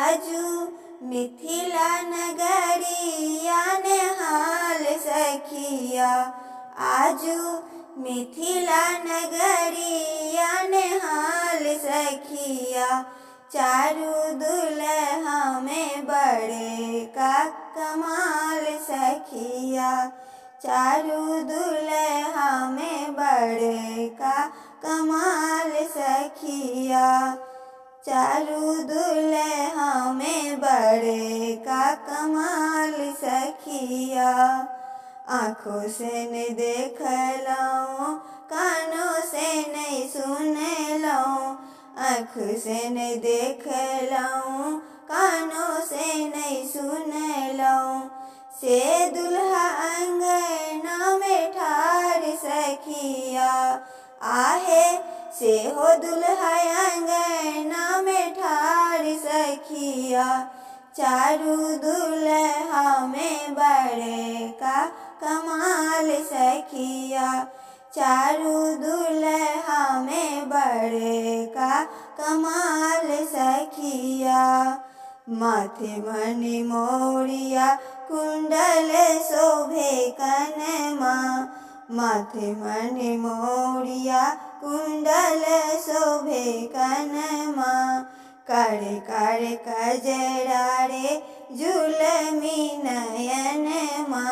आजू मिथिला नगरिया नेहाल सखिया। आजू मिथिला नगरिया नेहाल सखिया। चारू दुल्हा में बड़े का कमाल सखिया। चारू दुल्हा में बड़े का कमाल सखिया। चारू दुल्हा में बड़े का कमाल सखिया। आँखों से नहीं देख लऊँ, कानों से नहीं सुन लऊँ। आँख से नहीं देख लऊँ, कानों से नहीं सुन लऊँ। से दुल्हा अंगना में ठार सखिया। आहे से हो दुल्हा अंगना में ठार सखिया। चारू दुल्हा में बड़े का कमाल सखिया। चारू दुल्हा में बड़े का कमाल सखिया। माथे मणि मोरिया कुंडल शोभे कनमा। माथे मणि मोरिया कुंडल शोभे कनमा। कारे कारे कजरा रे जुलमी नयनमा।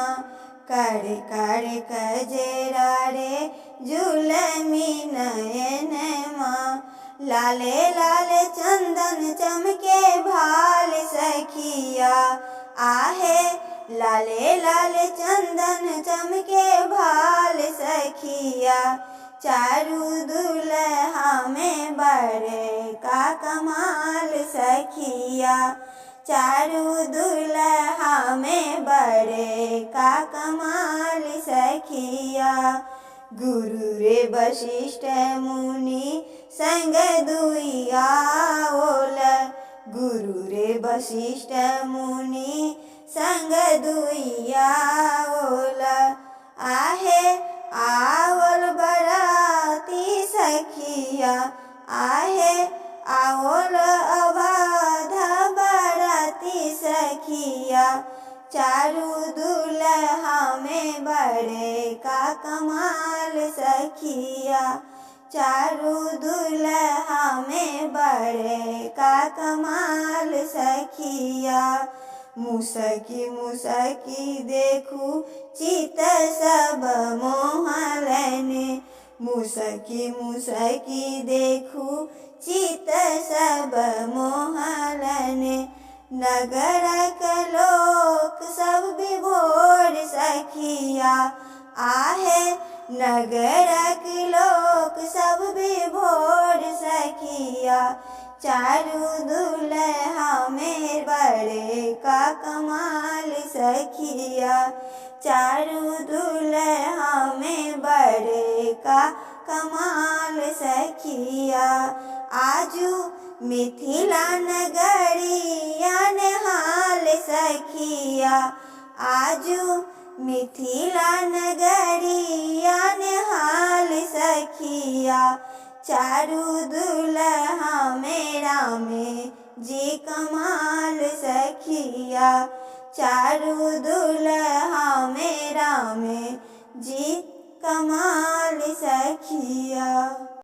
कारे कारे कजरा रे जुलमी नयनमा। लाले लाले चंदन चमके भाल सखिया। आहे लाले लाले चंदन चमके भाल सखिया। चारू दुल्हा में बड़े का कमाल सखिया। चारू दुल्हा में बड़े का कमाल सखिया। गुरु रे वशिष्ठ मुनि संग दुइया ओल। गुरु रे वशिष्ठ मुनि संग दुइया ओल। आहे आवल बराती सखिया। आहे आवल अबाध बराती सखिया। चारू दुल्हा में बड़े का कमाल सखिया। चारू दुल्हा में बड़े का कमाल सखिया। मुसकी मुसकी देखू चित सब मोहलने। मुसकी मुसकी देखू चित सब मोहलने। नगर के लोक सब विभोर सखिया। आहे नगर के लोक सब विभोर सखिया। चारू दुल्हा में बड़े का कमाल सखिया। चारू दुल्हा में बड़े का कमाल सखिया। आजू मिथिला नगरिया नेहाल सखिया। आजू मिथिला नगरिया नेहाल सखिया। चारू दुल्हा मेरा में जी कमाल सखिया। चारू दुल्हा मेरा में जी कमाल सखिया।